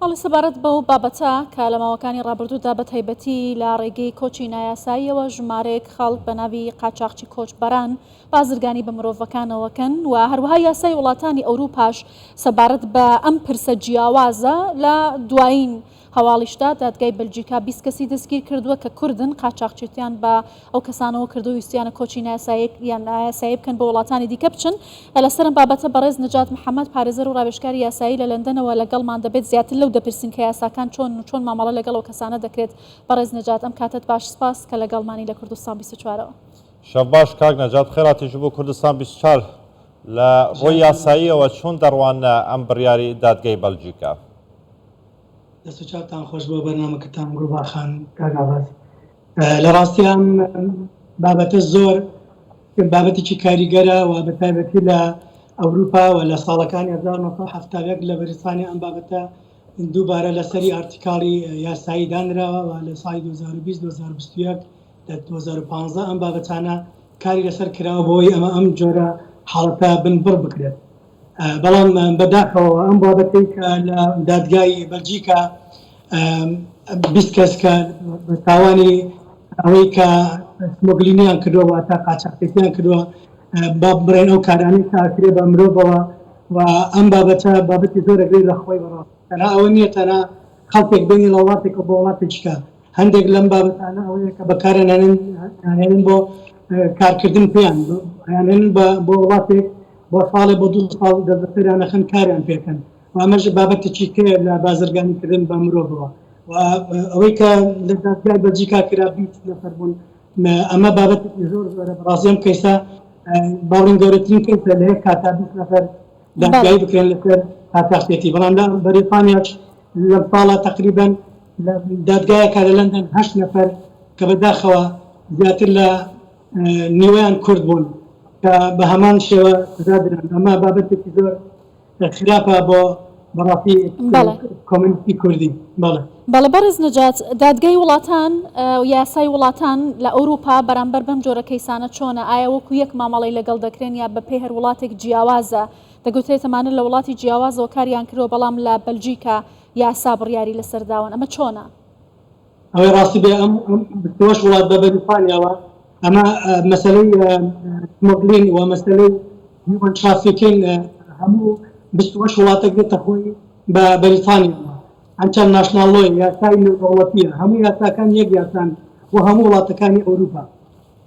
هەڵی سەبارەت بەو بابەتە کە لە ماوەکانی ڕابردوودا بە تایبەتی لە ڕێگەی کۆچی نایاساییەوە ژمارەیەک خەڵک بە ناوی قاچاقچی کۆچبەران بازرگانی بە مرۆڤەکانەوەکەن و هەروەها یاسای وڵاتانی ئەوروپاش سەبارەت بە ئەم پرسە جیاوازە لە دوایین هەواڵیشدا دادگای بەلجیکا 20 کەسی دەستگیر کردووە کە کوردن قاچاقچیتیان بە ئەو کەسانەوە کردو ویستیانە کۆچی نایاسایی بکەن بە وڵاتانی دیکە بچن. لەسەر بابەتە بەڕێز نەجات محەممەد پارێزەر و ڕاوێژکاری یاسایی لە لەندەنەوە لەگەڵمان دەبێت زیاتر لەو دەپرسین کە یاساکان چۆن مامەڵە لەگەڵ ئەو کەسانە دەکرێت. بەڕێز نەجات ئەم کاتت باش سپاس کە لەگەڵمانی لە کوردستان 24ەوە. شەو باش کاک نەجات خێراتیش بۆ کوردستان 24 لە ڕۆی یاساییەوە چۆن دەڕوانە ئەم بڕیاری دادگای بەلجیکا؟ دەست و چاوتان خۆش بۆ بەرنامەکەتان گوڵباخان کاگاواز. لە ڕاستیان بابەتە زۆر بابەتێکی کاریگەرە و بە تایبەتی لە ئەوروپا و لە ساڵەکانی 1970 لە بەریتانیا ئەم بابەتە دووبارە لەسەری ئارتیکاڵی یاسایی دانراوە و لە ساڵی 2020-2021 لە 2015 ئەم بابەتانە کاری لەسەر کراوە بۆی ئەمە ئەم جۆرە حاڵەتە بنبڕ بکرێت. بەڵام بەداخەوە ئەم بابەتی کە لە دادگای بەلجیکا 20 کەس کە تاوانی ئەوەی کە سمۆگلینیان کردووە تا قاچاقچیان کردووە با بڕێن ئەو کارانەی کاکرێ بە مرۆڤەوە و ئەم بابەتە بابەتی زۆرەگرێت لە خۆی بەڕاست تەنها ئەوە نییە تەنها خەڵکێک بینی لە وڵاتێک بۆ وڵاتێکیکە هەندێک لەم بابەتانە ئەوەیە کە بەکارهێنن بۆ کارکردن پێیان هێنن بۆ وڵاتێک بۆ ساڵێ بۆ 2 ساڵ دەستەپێران نەخن کاریان پێکەن و ئەمەش بابەتێکی کێ لە بازرگانیکردن بە مرۆڤەوە و ئەوەی کە لە دادگای بەلجیکا کرا 20 نەفەر بوون ئەمە بابەتێکی زۆر زۆرە بەڕاستی ئەم کەیسە باوەڕین گەورەترین کەیسە لە یەک کاتا 20 نەفەر دادگایی بکرێن لەسەر قاچاقچێتی. بەڵام لە بەریتانیاش لەم ساڵە تقریبا لە دادگایەکە لە لەندەن 8 نەفەر کە بەداخەوە زیاتر لە نیوەیان کورد بوون کە بە هەمان شێوە سزا دران. ئەمە بابەتێکی زۆر خراپە بۆ بەڕاستی کۆمیونیتی کوردی. بەڵێ بەڕێز نەجات دادگای وڵاتان و یاسای وڵاتان لە ئەوروپا بەرامبەر بەم جۆرە کەیسانە چۆنە؟ ئایا وەکو یەک مامەڵەی لەگەڵ دەکرێن یا بە پێی هەر وڵاتێک جیاوازە دەگوترێت ئەمانە لە وڵاتی جیاوازەوە کاریان کردووە بەڵام لە بەلجیکا یاسا بڕیاری لەسەر داون ئەمە چۆنە؟ ئەوەی ڕاستی بێ ئەم بەش وڵات بە بەریتانیاوە ئەمە مەسەلەی سمۆگلین و مەسەلەی هیومن ترافیکینگ هەموو 28 وڵاتێک دێتە خۆی بە بەریتانیاوە. ئەنچەند ناشناڵۆی یاسای نێودەوڵەتیە هەموو یاساکان یەک یاسان و هەموو وڵاتەکانی ئەوروپا.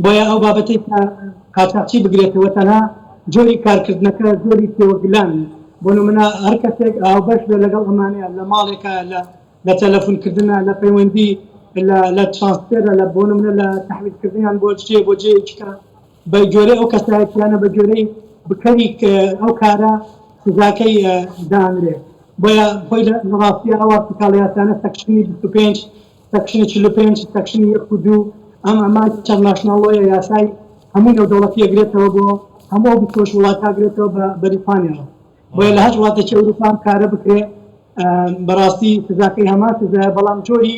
بۆیە ئەو بابەتەی قاچاقچی بگرێتەوە تەنها جۆری کارکردنەکە زۆری تێوەگلان بۆ نمونە هەر کەسێک ئاوبەش بێ لەگەڵ ئەمانەیە لە ماڵێکە لە تەلەفۆنکردنە لە پەیوەندی لە ترانسفێرە لە بۆ نمونە لە تەحویلکردنیان بۆ بۆ جێیەکە بە جۆرەی ئەو کەسایەتیانە بە جۆرەی بکەوی ئەو کارە سزاکەی دانرێت. بۆیە خۆی لە ڕاستیە ئەو ئارتیکاڵ یاسانە سەکشنی 25 سەکشنی 45 سەکشنی 1 و 2 ئەمە چەند ناشناڵۆیە یاسای هەموو نێودەوڵەتی ئەگرێتەوە بۆ هەموو 28 وڵات ئاگرێتەوە بە بەریتانیاوە. بۆیە لە هەر وڵاتێکی ئەوروپا کارە بکرێت بەڕاستی سزاکەی هەمان سزایە بەڵام جۆری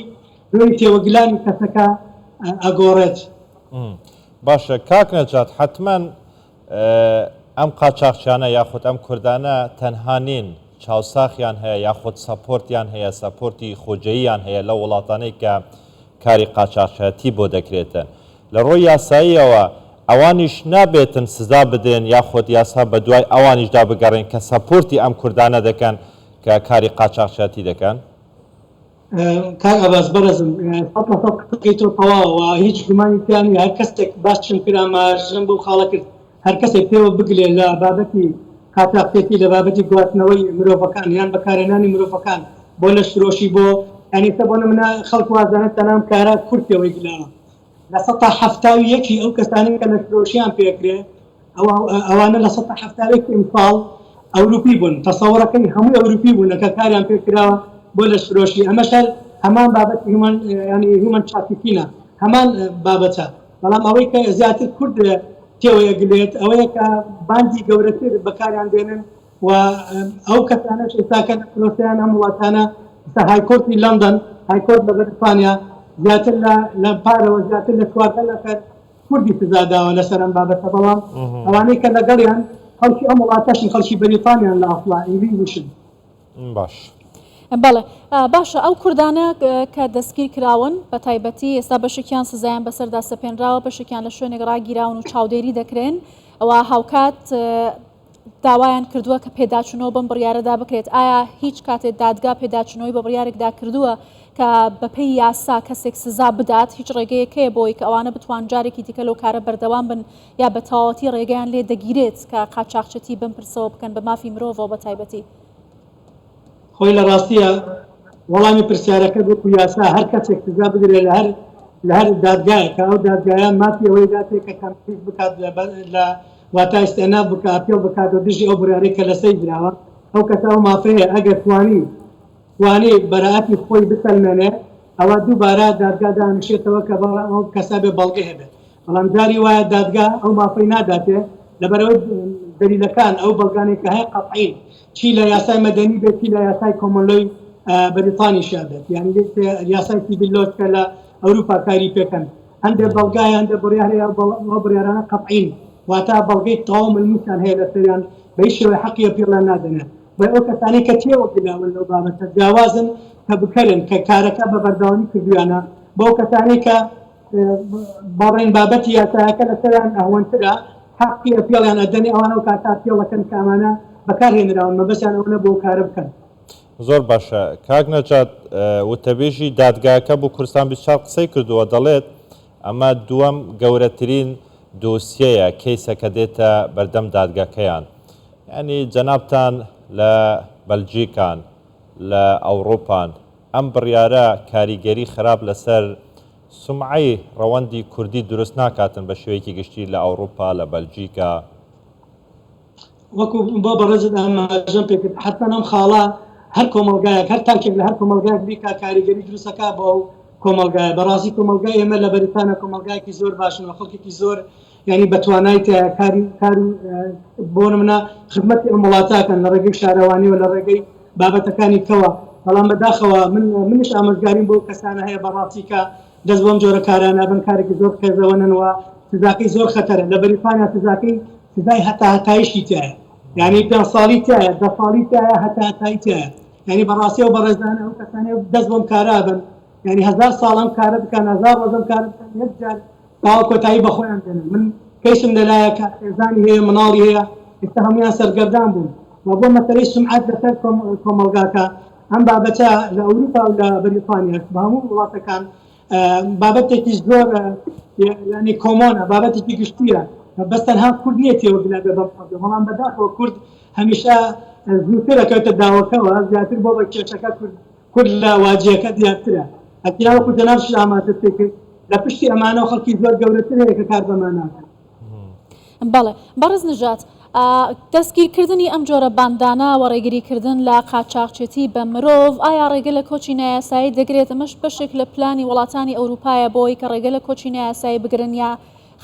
تێوەگلانی کەسەکە ئەگۆڕێت. باشە کاک نەجات حتمما ئەم قاچاقچیانە یاخود ئەم کوردانە تەنها نین چاوساخیان هەیە یاخود سەپۆرتیان هەیە سەپۆرتی خۆجەییان هەیە لە وڵاتانەی کە کاری قاچاقچێتی بۆ دەکرێتن لە ڕۆی یاساییەوە ئەوانیش نابێتن سزا بدەن یاخود یاسا بە دوای ئەوانیشدا بگەڕێن کە سەپۆرتی ئەم کوردانە دەکەن کە کاری قاچاقچێتی دەکەن. کار ئەباس بەرزم قەیتۆ تەواوە هیچ گومانی پیانی هەر کەسێک باش چم کراماژم بۆ خاڵە کرد هەر کەسێک پێوە بگرێت لە بابەتی قاچاقچێتی لە بابەتی گواستنەوەی مرۆڤەکان یان بەکارهێنانی مرۆڤەکان بۆ لە فرۆشی بۆ یانیسە بۆ نمونە خەڵک وازانێت تەنام کارە کورتەوەی گلاوە لە 171 ئەو کەسانی کە لە فرۆشیان پێکرێت ئەوانە لە 171 ئیمساڵ ئەوروپی بوون تەسەوڕەکەی هەموو ئەوروپی بوون کە کاریان پێکراوە بۆ لە فرۆشی. ئەمەشەر هەمان بابەت هیومن ترافیکینە هەمان بابەتە بەڵام ئەوەی کە زیاتر کورد تێوەیە گلێت ئەوەیە کە باندی گەورەتر بەکاریان دێنن و ئەو کەسانە ئێستاکە لە فرۆشیان ئەم وڵاتانە هایکۆرتی لەندەن هایکۆرت لە بەریتانیا زیاتر لە پارەوە زیاتر لە 14 نەفەر کوردی سزا داوە لەسەر ئەم بابەتە. بەڵام ئەوانەی کە لەگەڵیان خەڵکی ئەم وڵاتەشن خەڵکی بەریتانیان لە ئەسڵا ئینگلیزیشن. باش بەڵێ باشە ئەو کوردانە کە دەستگیر کراون بە تایبەتی ئێستا بەشێکیان سزایان بەسەردا سەپێنراوە بەشێکیان لە شوێنێک ڕاگیراون و چاودێری دەکرێن ئەوە هاوکات داوایان کردووە کە پێداچونەوە بم بڕیارەدا بکرێت ئایا هیچ کاتێک دادگا پێداچنەوەی بە بڕیارێکدا کردووە کە بەپێی یاسا کەسێک سزا بدات هیچ ڕێگەیەکەیە بۆی کە ئەوانە بتوان جارێکی دیکە لەو کارە بەردەوام بن یا بە تەواوەتی ڕێگەیان لێ دەگیرێت کە قاچاقچەتی بمپرسەوە بکەن بە مافی مرۆڤەوە بە تایبەتی خۆی لە ڕاستیە وەڵامی پرسیارەکە بۆ یاسا هەر کەسێک سزا بدرێت لە هەر دادگایەکە ئەو دادگایان مافی ئەوەی داتێت کە کەمپیز بکات لە واتای ئستێناف بکە ئاپیڵ بکات و دژی ئەو بڕیارەی کە لەسەری دراوە ئەو کەسە ئەو مافەیە ئەگەر توانی بەراەتی خۆی بسەلمێنێ ئەوە دووبارە دادگا دانیشێتەوە کە ئەو کەسا بێ بەڵگە هەبێت بەڵام جاری وایە دادگا ئەو مافەی ناداتێ لەبەرەوەی دەلیلەکان ئەو بەڵگانەی کە هەیە قەطعی چی لە یاسای مەدەنی بێت چی لە یاسای کۆمەڵۆی بەریتانیشا بێت یعنی یاسای سیڤیل لۆ کە لە ئەوروپا کاری پێکەن هەندێک بەڵگایە هەندێک بڕیارەیە ئەو بڕیارانە قەطعین واتە بەڵگەی تەواو ملموسیان هەیە لەسەریان بە هیچ شێوەیە حەقی پێڵان نادەنێت بە ئەو کەسانی کە تێوەگراون لەو بابەتە جیاوازن کە بکەرن کە کارەکە بە بەردەوامی کردویانە بۆ کەسانی کە بەڕێن بابەتی یاسایەکە لەسەریان ئەهۆنترە حەقی پێڵیان ئەدەنێ ئەوانە و کاتا پێڵەکەن کە ئەمانە بەکارهێنراون مەبەستیان ئەوە بۆ کارە بکەن زۆر باشە کاک نەجات وتەبێژی دادگاکە بۆ کوردستان 24 قسەی کردووە دەڵێت ئەمە دووەم گەورەترین دۆسیەیە کەیسەکە دێتە بەردەم دادگاکەیان ینی جەنابتان لە بەلجیکان لە ئەوڕۆپان ئەم بڕیارە کاریگەری خراپ لەسەر سمعی ڕەوەندی کوردی دروست ناکاتن بە شێوەیەکی گشتی لە ئەوڕۆپا لە بەلجیکا وەکو بۆ بەڕێزت ئەماژەم پێکرد حتما ئەم خاڵە هەر کۆمەلگایەک هەر تاکێک لە هەر کۆمەلگایەک بیکا کاریگەری دروستەکە بۆ ئەو کۆمەلگایە بەڕاستی کۆمەلگای ئێمە لە بەریتانیا کۆمەلگایەکی زۆر باشن و خەڵکێکی زۆر ینی بەتوانای کار بۆ نمونە خدمەتی ئەم وڵاتاکەن لە ڕێگەی شارەوانی و لە ڕێگەی بابەتەکانی کەوە بەڵام بەداخەوە منش ئامۆژگاریم بۆ کەسانە هەیە بەڕاستی کە دەست بۆم جۆرە کارانە بن کارێکی زۆر خێزەوەننەوە سزاکەی زۆر خەتەرە لە بەریتانیا سزای هەتایشی تایە یعنی 5 ساڵی تایە 10 ساڵی تایە هەتایی تایە ینی بەڕاستی و بەڕێزانە ئەو کەسانێ دەست بۆم کارا بن ینی 1000 ساڵم کارە بکەن 1000 ڕۆژم کارە بکەن یەکجار تاوا کۆتایی بەخۆیان دێنن من کەیسم لەلایە خێزانی هەیە مناڵی هەیە ئێستا هەمویان سەرگەردان بوون و بۆ مەسەلەی سمعەت لەسەر کۆمەلگاکە ئەم بابەتە لە ئەوروپا و لە بەریتانیا بە هەموو وڵاتەکان بابەتێکی زۆر ینی کۆمۆنە بابەتێکی گشتیە بەس تەنها کورد نییە تێوەگرا بێ بەڵام بەداخەوە کورد هەمیشە زووتر دەکەوێتە داوەکەوە زیاتر بۆ بە کێشەکە کورد لە واجیەکە دیارترە ئەتیاوەکو جەناب شاماتە پێکرد لە پشتی ئەمانە و خەڵکی زۆر گەورەتر هەیە کە کار بەمان ناکەن بەڵێ بەڕێز نژات دەستگیرکردنی ئەم جۆرە باندانە و ڕێگریکردن لە قاچاقچێتی بە مرۆڤ ئایا ڕێگە لە کۆچی نایاسایی دەگرێت ئەمەش بەشێک لە پلانی وڵاتانی ئەوروپایە بۆی کە ڕێگە لە کۆچی نایاسایی بگرن یا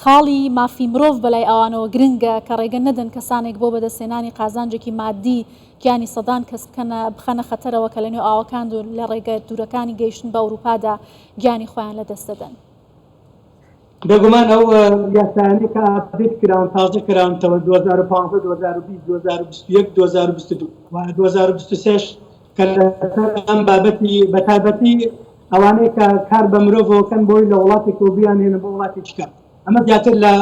خاڵی مافی مرۆڤ بەلای ئەوانەوە گرنگە کە ڕێگە نەدەن کەسانێک بۆ بەدەستێنانی قازانجێکی مادی گیانی سەدان کەس بخەنە خەتەرەوە کە لە نوێ ئاوەکان و لە ڕێگە دوورەکانی گەیشتن بە ئەوروپادا گیانی خۆیان لە دەست دەدەن بێگومان ئەو یاسایانەی کە ئاپدێت کراون تازە کراونەوە 2015 2020 2021 2022 و 2023 کە لەسەر ئەم بابەتی بەتایبەتی ئەوانەی کە کار بە مرۆڤەوەکەن بۆی لە وڵاتی کۆبیان هێنە بۆ وڵاتی کار ئەمە زیاتر لە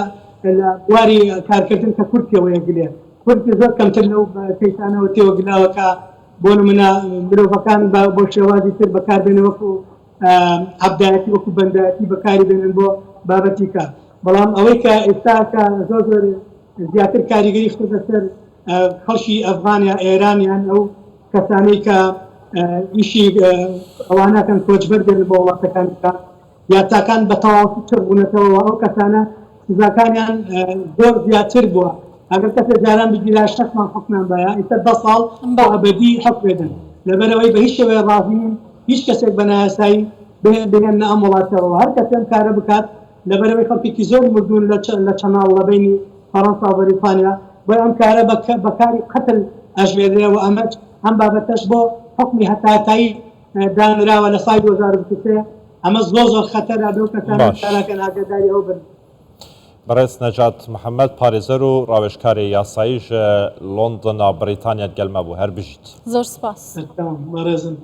بواری کارکردن کە کورتەوە یەکلێ کورتی زۆر کەمتر لەو پێیسانەوە تێوەگلاوەکە بۆ نمونە مرۆڤەکان بۆ شێوازی تر بەکاربێنە وەکو عەبدایەتی وەکو بەندایەتی بەکاری بێنن بۆ بابەتی کار بەڵام ئەوەی کە ئێستا کە زۆر زیاتر کاریگەری خستە سەر خەڵکی ئەفغانیا ئێرانیان ئەو کەسانەی کە ئیشی ئەوانەکەن کۆچبەر دێن بۆ وڵاتەکان یاساکان بە تەواوی تر بوونەتەوە ئەو کەسانە سزاکانیان زۆر زیاتر بووە ئەگەر کەسێک جاران بگیرا 6 مانگ حکمیان بایە ئێستا 10 ساڵ بۆ ئەبەدی حکم بدەن لەبەرەوەی بە هیچ شێوەیە ڕازی نین هیچ کەسێک بە نایاسایی بهێنە ئەم وڵاتەوە هەر کەسێم کارە بکات لەبەرەوەی خەڵکێکی زۆر مردوون لە چەناڵ لە بینی فەڕەنسا و بەریتانیا بۆ ئەم کارە بەکاری قەتل ئەژمێررێەوە ئەمەش ئەم بابەتەش بۆ حکمی هەتاتایی دانراوە لە سای 2023 ئەمە زۆر خەتەرە بێ و کەسانە کاراکەن ئاگاداری ئەو بن بەڕێز نەجات محەممەد پارێزەر و ڕاوێژکاری یاساییش لۆندۆنا بریتانیا گەلمە بوو هەر بژیت زۆر سپاس. بەڕێزم